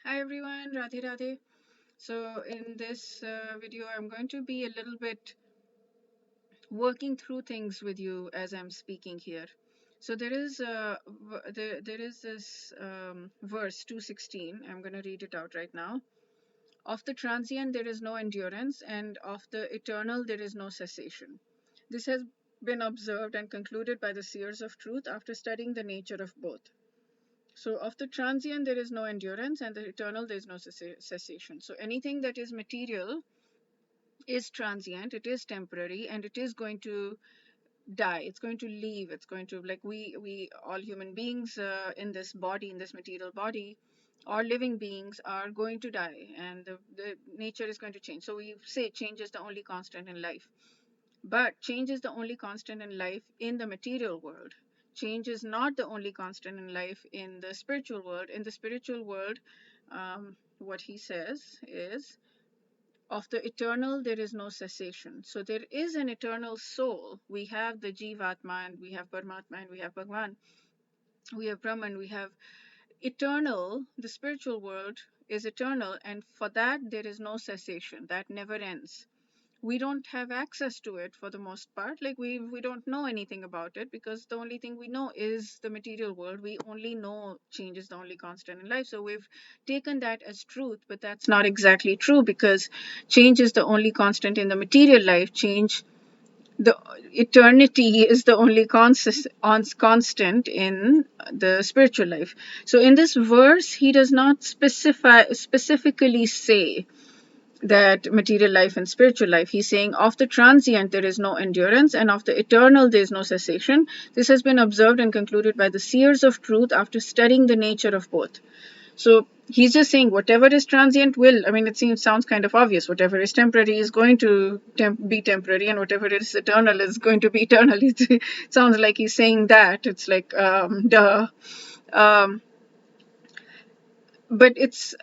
Hi everyone, Radhe Radhe. So in this video, I'm going to be a little bit working through things with you as I'm speaking here. So there is this verse 216. I'm going to read it out right now. Of the transient there is no endurance, and of the eternal there is no cessation. This has been observed and concluded by the seers of truth after studying the nature of both. So of the transient there is no endurance, and the eternal there is no cessation. So anything that is material is transient, it is temporary, and it is going to die. It's going to leave. It's going to, like, we all human beings in this body, in this material body, all living beings are going to die, and the nature is going to change. So we say change is the only constant in life. But change is the only constant in life in the material world. Change is not the only constant in life in the spiritual world. In the spiritual world, what he says is, of the eternal, there is no cessation. So there is an eternal soul. We have the Jivatma, and we have Paramatma, and we have Bhagwan, we have Brahman, we have eternal. The spiritual world is eternal, and for that, there is no cessation. That never ends. We don't have access to it for the most part. Like, we don't know anything about it, because the only thing we know is the material world. We only know change is the only constant in life, so we've taken that as truth. But that's not exactly true, because change is the only constant in the material life. Change, the eternity, is the only constant in the spiritual life. So in this verse, he does not specifically say that material life and spiritual life. He's saying of the transient there is no endurance, and of the eternal there is no cessation. This has been observed and concluded by the seers of truth after studying the nature of both. So he's just saying whatever is transient will, I mean, sounds kind of obvious. Whatever is temporary is going to be temporary, and whatever is eternal is going to be eternal. It sounds like he's saying that. It's like, duh. Um, but it's,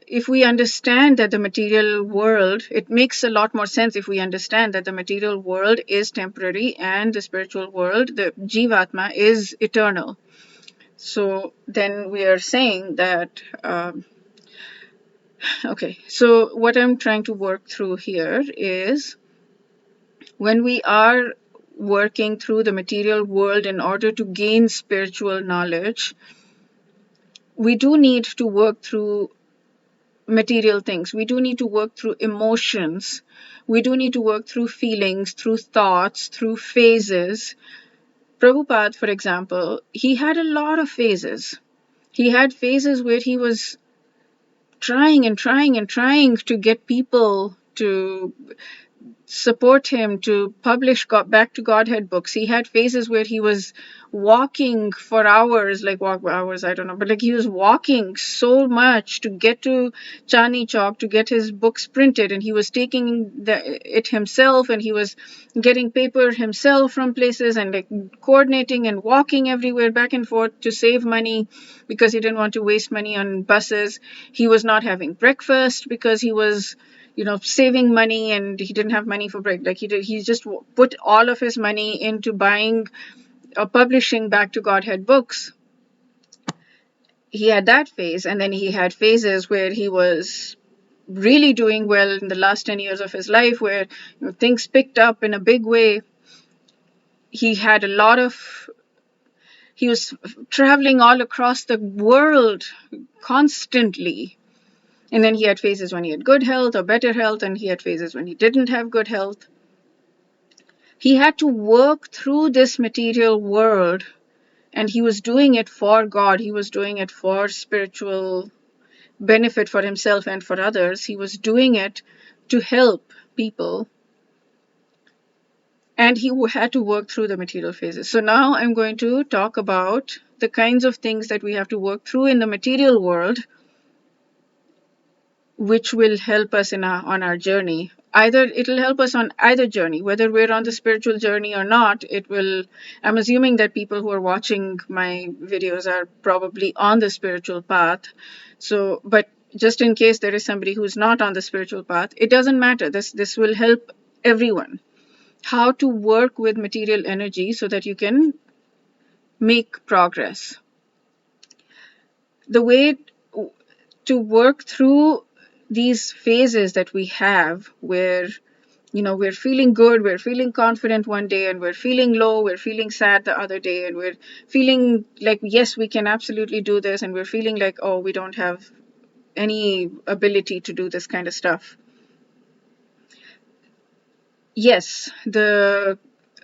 if we understand that the material world, it makes a lot more sense if we understand that the material world is temporary and the spiritual world, the Jivatma, is eternal. So then we are saying that, okay, so what I'm trying to work through here is, when we are working through the material world in order to gain spiritual knowledge, we do need to work through material things. We do need to work through emotions. We do need to work through feelings, through thoughts, through phases. Prabhupada, for example, he had a lot of phases. He had phases where he was trying and trying and trying to get people to support him to publish Back to Godhead books. He had phases where he was walking for hours, like walk hours, I don't know, but like he was walking so much to get to Chandni Chowk to get his books printed, and he was taking it himself, and he was getting paper himself from places, and like coordinating and walking everywhere back and forth to save money, because he didn't want to waste money on buses. He was not having breakfast because he was, saving money, and he didn't have money for break. Like he just put all of his money into buying or publishing Back to Godhead books. He had that phase, and then he had phases where he was really doing well in the last 10 years of his life, where things picked up in a big way. He had a lot of, he was traveling all across the world constantly. And then he had phases when he had good health or better health, and he had phases when he didn't have good health. He had to work through this material world, and he was doing it for God. He was doing it for spiritual benefit for himself and for others. He was doing it to help people, and he had to work through the material phases. So now I'm going to talk about the kinds of things that we have to work through in the material world, which will help us on our journey. Either it'll help us on either journey, whether we're on the spiritual journey or not. It will. I'm assuming that people who are watching my videos are probably on the spiritual path. So, but just in case there is somebody who's not on the spiritual path, it doesn't matter. This will help everyone. How to work with material energy so that you can make progress. The way to work through these phases that we have where, we're feeling good, we're feeling confident one day, and we're feeling low, we're feeling sad the other day, and we're feeling like, yes, we can absolutely do this, and we're feeling like, oh, we don't have any ability to do this kind of stuff. Yes, the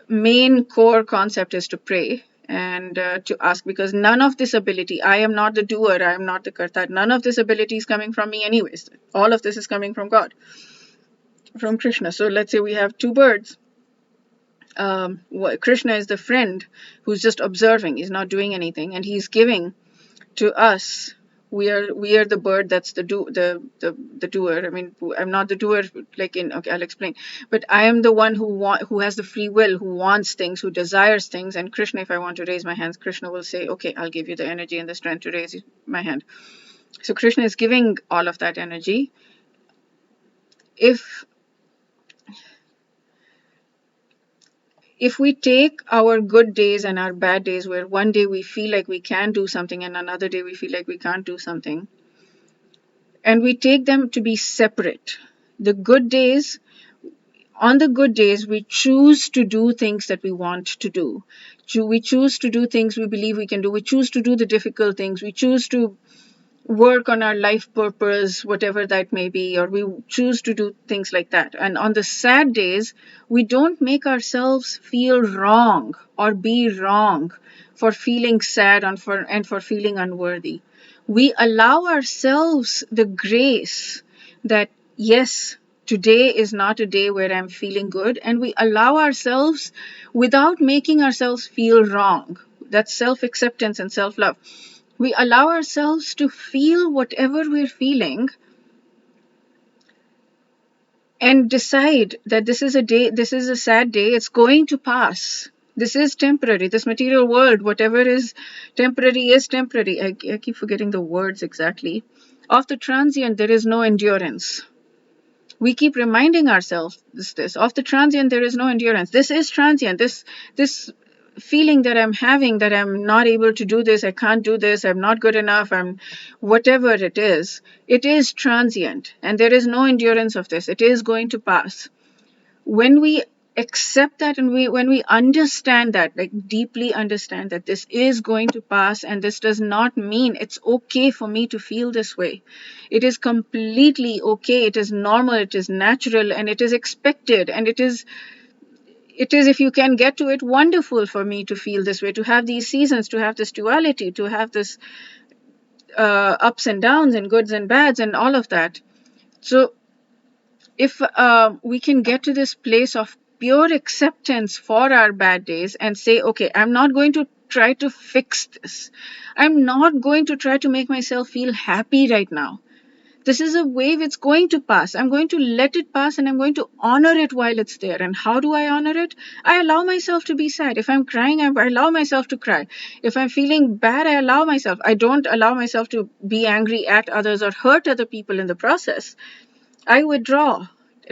main core concept is to pray and to ask, because none of this ability, I am not the doer, I am not the karta, none of this ability is coming from me anyways. All of this is coming from God, from Krishna. So let's say we have two birds. Krishna is the friend who's just observing, he's not doing anything, and he's giving to us. We are the bird that's the doer. I mean, I'm not the doer, like in, okay, I'll explain, but I am the one who has the free will, who wants things, who desires things. And Krishna, if I want to raise my hands, Krishna will say, okay, I'll give you the energy and the strength to raise my hand. So Krishna is giving all of that energy. If we take our good days and our bad days, where one day we feel like we can do something and another day we feel like we can't do something, and we take them to be separate, the good days, on the good days, we choose to do things that we want to do. We choose to do things we believe we can do. We choose to do the difficult things. We choose to work on our life purpose, whatever that may be, or we choose to do things like that. And on the sad days, we don't make ourselves feel wrong or be wrong for feeling sad and for feeling unworthy. We allow ourselves the grace that, yes, today is not a day where I'm feeling good, and we allow ourselves, without making ourselves feel wrong. That's self-acceptance and self-love. We allow ourselves to feel whatever we're feeling and decide that this is a sad day, it's going to pass. This is temporary. This material world, whatever is temporary is temporary. I keep forgetting the words exactly. Of the transient, there is no endurance. We keep reminding ourselves this. Of the transient, there is no endurance. This is transient. This feeling that I'm having, that I'm not able to do this, I can't do this, I'm not good enough, I'm whatever it is transient, and there is no endurance of this. It is going to pass. When we accept that, and when we understand that, like deeply understand that this is going to pass, and this does not mean it's okay for me to feel this way. It is completely okay, it is normal, it is natural, and it is expected, and it is, if you can get to it, wonderful for me to feel this way, to have these seasons, to have this duality, to have this ups and downs and goods and bads and all of that. So if we can get to this place of pure acceptance for our bad days and say, okay, I'm not going to try to fix this. I'm not going to try to make myself feel happy right now. This is a wave, it's going to pass. I'm going to let it pass, and I'm going to honor it while it's there. And how do I honor it? I allow myself to be sad. If I'm crying, I allow myself to cry. If I'm feeling bad, I allow myself. I don't allow myself to be angry at others or hurt other people in the process. I withdraw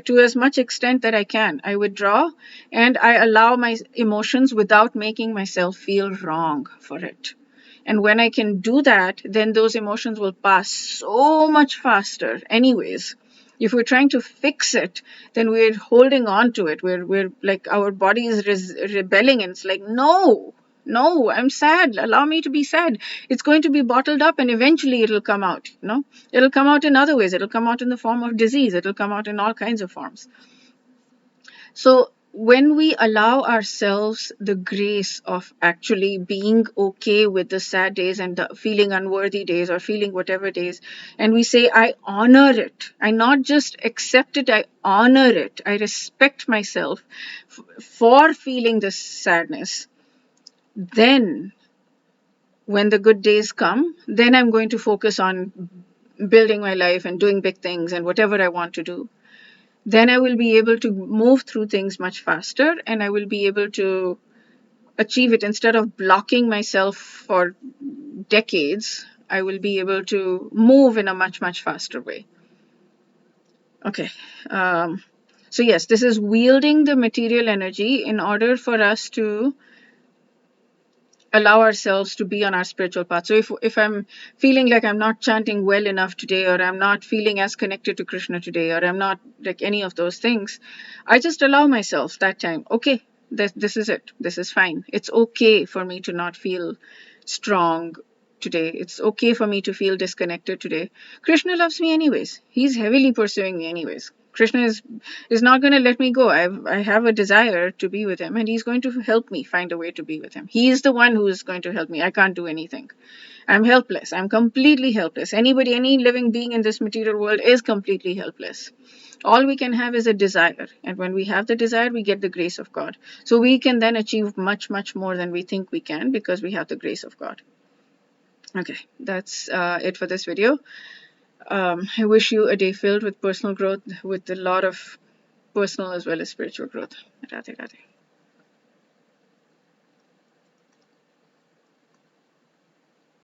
to as much extent that I can. I withdraw and I allow my emotions without making myself feel wrong for it. And when I can do that, then those emotions will pass so much faster anyways. If we're trying to fix it, then we're holding on to it. We're like, our body is rebelling, and it's like, no, I'm sad. Allow me to be sad. It's going to be bottled up, and eventually it'll come out. It'll come out in other ways. It'll come out in the form of disease. It'll come out in all kinds of forms. So when we allow ourselves the grace of actually being okay with the sad days and the feeling unworthy days or feeling whatever days, and we say, I honor it. I not just accept it, I honor it. I respect myself for feeling this sadness. Then when the good days come, then I'm going to focus on building my life and doing big things and whatever I want to do. Then I will be able to move through things much faster, and I will be able to achieve it. Instead of blocking myself for decades, I will be able to move in a much, much faster way. Okay. So yes, this is wielding the material energy in order for us to allow ourselves to be on our spiritual path. So if I'm feeling like I'm not chanting well enough today, or I'm not feeling as connected to Krishna today, or I'm not like any of those things, I just allow myself that time. Okay, this is it. This is fine. It's okay for me to not feel strong today. It's okay for me to feel disconnected today. Krishna loves me anyways. He's heavily pursuing me anyways. Krishna is not going to let me go. I have a desire to be with him, and he's going to help me find a way to be with him. He is the one who is going to help me. I can't do anything. I'm helpless. I'm completely helpless. Anybody, any living being in this material world is completely helpless. All we can have is a desire, and when we have the desire, we get the grace of God. So we can then achieve much, much more than we think we can, because we have the grace of God. Okay, that's it for this video. I wish you a day filled with personal growth, with a lot of personal as well as spiritual growth. Radhe Radhe.